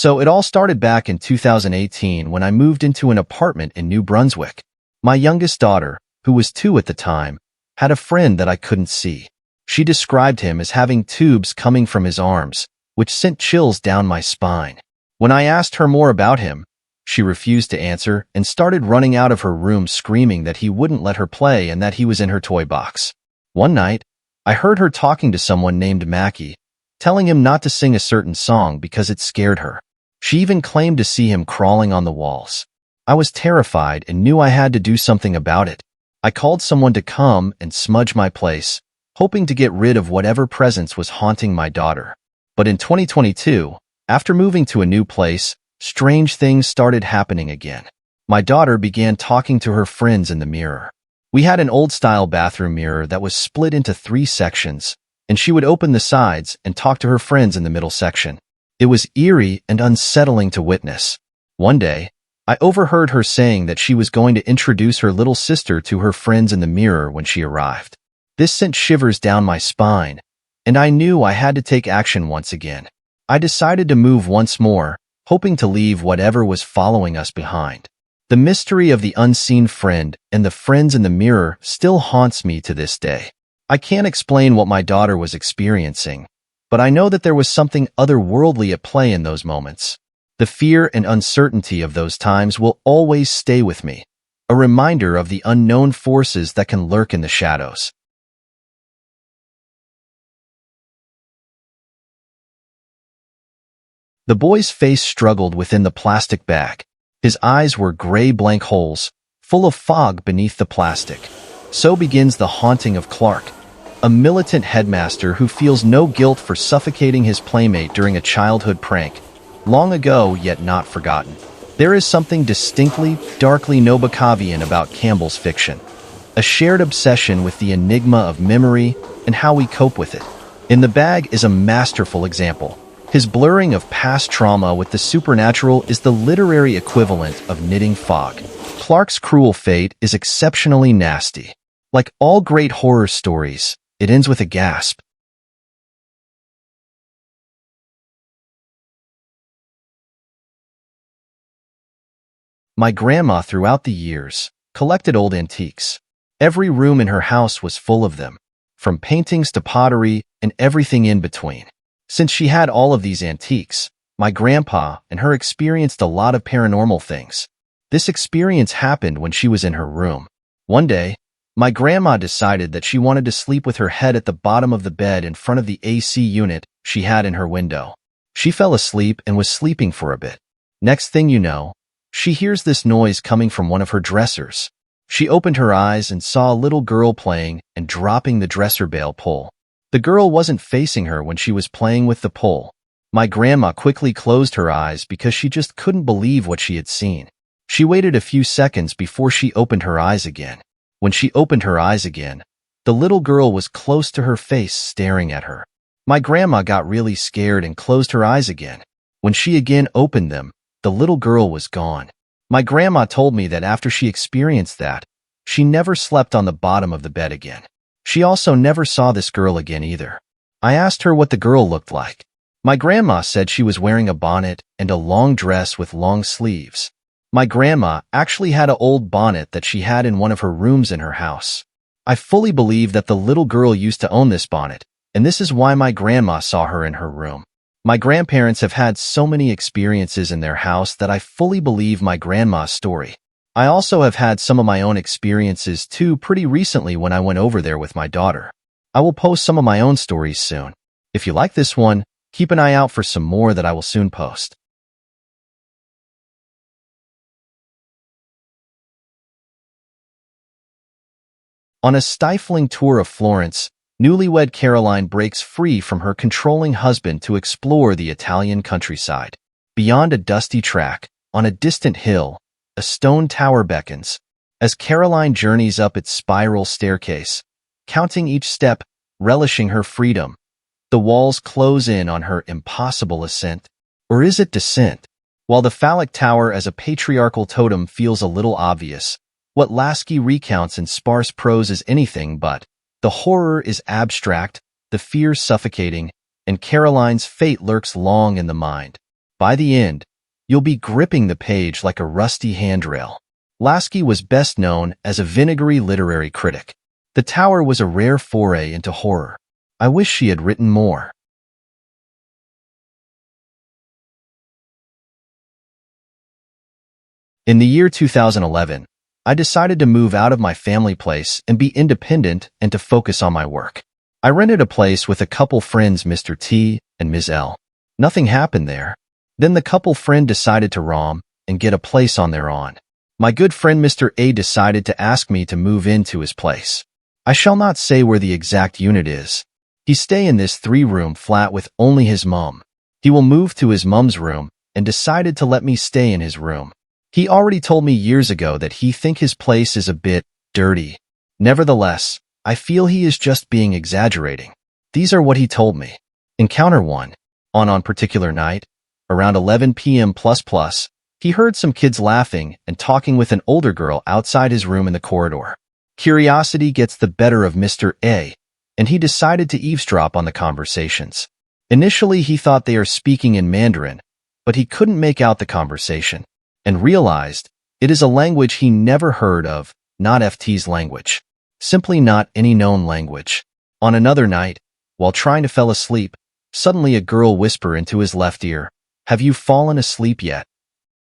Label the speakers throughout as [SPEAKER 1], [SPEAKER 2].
[SPEAKER 1] So it all started back in 2018 when I moved into an apartment in New Brunswick. My youngest daughter, who was 2 at the time, had a friend that I couldn't see. She described him as having tubes coming from his arms, which sent chills down my spine. When I asked her more about him, she refused to answer and started running out of her room screaming that he wouldn't let her play and that he was in her toy box. One night, I heard her talking to someone named Mackie, telling him not to sing a certain song because it scared her. She even claimed to see him crawling on the walls. I was terrified and knew I had to do something about it. I called someone to come and smudge my place, hoping to get rid of whatever presence was haunting my daughter. But in 2022, after moving to a new place, strange things started happening again. My daughter began talking to her friends in the mirror. We had an old-style bathroom mirror that was split into 3 sections, and she would open the sides and talk to her friends in the middle section. It was eerie and unsettling to witness. One day, I overheard her saying that she was going to introduce her little sister to her friends in the mirror when she arrived. This sent shivers down my spine, and I knew I had to take action once again. I decided to move once more, hoping to leave whatever was following us behind. The mystery of the unseen friend and the friends in the mirror still haunts me to this day. I can't explain what my daughter was experiencing, but I know that there was something otherworldly at play in those moments. The fear and uncertainty of those times will always stay with me, a reminder of the unknown forces that can lurk in the shadows. The boy's face struggled within the plastic bag. His eyes were gray blank holes, full of fog beneath the plastic. So begins the haunting of Clark, a militant headmaster who feels no guilt for suffocating his playmate during a childhood prank, long ago yet not forgotten. There is something distinctly, darkly Nabokovian about Campbell's fiction, a shared obsession with the enigma of memory and how we cope with it. In the Bag is a masterful example. His blurring of past trauma with the supernatural is the literary equivalent of knitting fog. Clark's cruel fate is exceptionally nasty. Like all great horror stories, it ends with a gasp. My grandma, throughout the years, collected old antiques. Every room in her house was full of them, from paintings to pottery and everything in between. Since she had all of these antiques, my grandpa and her experienced a lot of paranormal things. This experience happened when she was in her room. One day, my grandma decided that she wanted to sleep with her head at the bottom of the bed in front of the AC unit she had in her window. She fell asleep and was sleeping for a bit. Next thing you know, she hears this noise coming from one of her dressers. She opened her eyes and saw a little girl playing and dropping the dresser bale pole. The girl wasn't facing her when she was playing with the pole. My grandma quickly closed her eyes because she just couldn't believe what she had seen. She waited a few seconds before she opened her eyes again. When she opened her eyes again, the little girl was close to her face staring at her. My grandma got really scared and closed her eyes again. When she again opened them, the little girl was gone. My grandma told me that after she experienced that, she never slept on the bottom of the bed again. She also never saw this girl again either. I asked her what the girl looked like. My grandma said she was wearing a bonnet and a long dress with long sleeves. My grandma actually had an old bonnet that she had in one of her rooms in her house. I fully believe that the little girl used to own this bonnet, and this is why my grandma saw her in her room. My grandparents have had so many experiences in their house that I fully believe my grandma's story. I also have had some of my own experiences too pretty recently when I went over there with my daughter. I will post some of my own stories soon. If you like this one, keep an eye out for some more that I will soon post. On a stifling tour of Florence, newlywed Caroline breaks free from her controlling husband to explore the Italian countryside. Beyond a dusty track, on a distant hill, a stone tower beckons. As Caroline journeys up its spiral staircase, counting each step, relishing her freedom, the walls close in on her impossible ascent. Or is it descent? While the phallic tower as a patriarchal totem feels a little obvious, what Lasky recounts in sparse prose is anything but. The horror is abstract, the fear suffocating, and Caroline's fate lurks long in the mind. By the end, you'll be gripping the page like a rusty handrail. Lasky was best known as a vinegary literary critic. The Tower was a rare foray into horror. I wish she had written more. In the year 2011, I decided to move out of my family place and be independent and to focus on my work. I rented a place with a couple friends, Mr. T and Ms. L. Nothing happened there. Then the couple friend decided to rom and get a place on their own. My good friend Mr. A decided to ask me to move into his place. I shall not say where the exact unit is. He stay in this 3-room flat with only his mom. He will move to his mom's room and decided to let me stay in his room. He already told me years ago that he think his place is a bit dirty. Nevertheless, I feel he is just being exaggerating. These are what he told me. Encounter 1. On particular night, around 11 p.m. he heard some kids laughing and talking with an older girl outside his room in the corridor. Curiosity gets the better of Mr. A, and he decided to eavesdrop on the conversations. Initially, he thought they are speaking in Mandarin, but he couldn't make out the conversation, and realized it is a language he never heard of, not FT's language. Simply not any known language. On another night, while trying to fall asleep, suddenly a girl whispered into his left ear, "Have you fallen asleep yet?"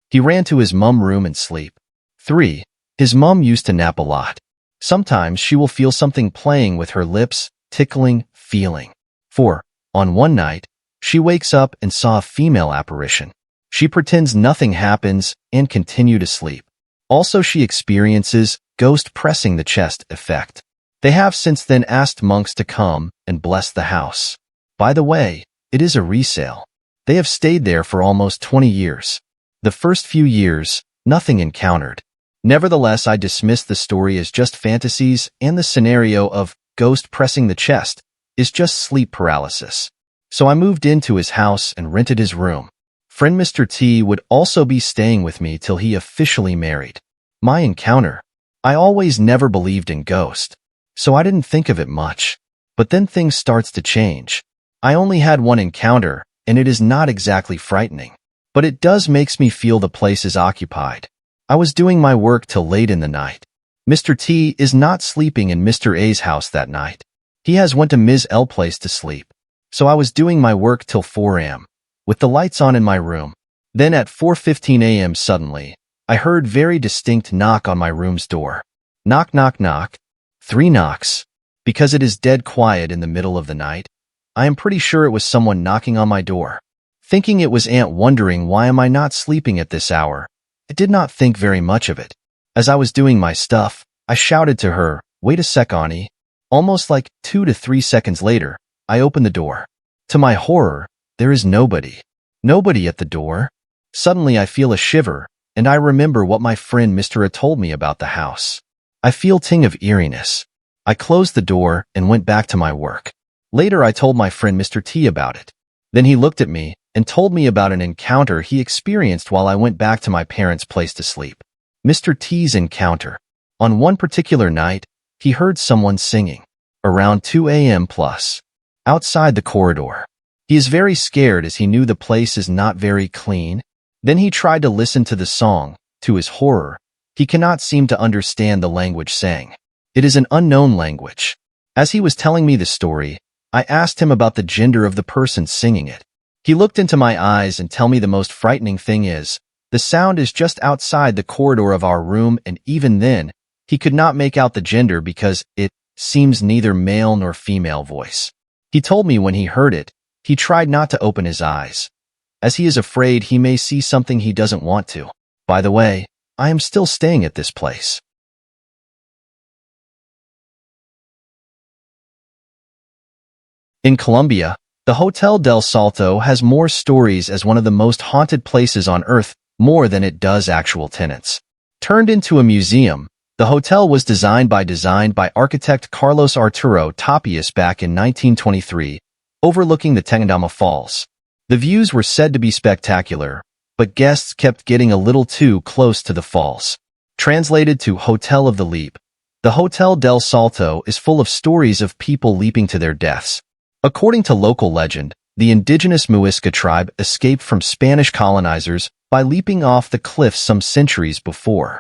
[SPEAKER 1] He ran to his mum room and sleep. 3. His mum used to nap a lot. Sometimes she will feel something playing with her lips, tickling, feeling. 4. On one night, she wakes up and saw a female apparition. She pretends nothing happens and continue to sleep. Also, she experiences ghost pressing the chest effect. They have since then asked monks to come and bless the house. By the way, it is a resale. They have stayed there for almost 20 years. The first few years, nothing encountered. Nevertheless, I dismissed the story as just fantasies, and the scenario of ghost pressing the chest is just sleep paralysis. So I moved into his house and rented his room. Friend Mr. T would also be staying with me till he officially married. My encounter. I always never believed in ghosts, so I didn't think of it much. But then things starts to change. I only had one encounter, and it is not exactly frightening, but it does makes me feel the place is occupied. I was doing my work till late in the night. Mr. T is not sleeping in Mr. A's house that night. He has went to Ms. L place to sleep. So I was doing my work till 4 a.m. with the lights on in my room. Then at 4:15 a.m. suddenly, I heard very distinct knock on my room's door. Knock, knock, knock. 3 knocks. Because it is dead quiet in the middle of the night, I am pretty sure it was someone knocking on my door. Thinking it was Aunt wondering why am I not sleeping at this hour, I did not think very much of it. As I was doing my stuff, I shouted to her, "Wait a sec, Auntie." Almost like 2 to 3 seconds later, I opened the door. To my horror, there is nobody. Nobody at the door. Suddenly I feel a shiver, and I remember what my friend Mr. A told me about the house. I feel ting of eeriness. I closed the door and went back to my work. Later I told my friend Mr. T about it. Then he looked at me and told me about an encounter he experienced while I went back to my parents' place to sleep. Mr. T's encounter. On one particular night, he heard someone singing, around 2 a.m. outside the corridor. He is very scared as he knew the place is not very clean. Then he tried to listen to the song. To his horror, he cannot seem to understand the language sang. It is an unknown language. As he was telling me the story, I asked him about the gender of the person singing it. He looked into my eyes and told me the most frightening thing is, the sound is just outside the corridor of our room, and even then, he could not make out the gender because it seems neither male nor female voice. He told me when he heard it, he tried not to open his eyes, as he is afraid he may see something he doesn't want to. By the way, I am still staying at this place. In Colombia, the Hotel del Salto has more stories as one of the most haunted places on earth, more than it does actual tenants. Turned into a museum, the hotel was designed by architect Carlos Arturo Tapias back in 1923, overlooking the Tequendama Falls. The views were said to be spectacular, but guests kept getting a little too close to the falls. Translated to Hotel of the Leap, the Hotel del Salto is full of stories of people leaping to their deaths. According to local legend, The indigenous Muisca tribe escaped from Spanish colonizers by leaping off the cliffs some centuries before.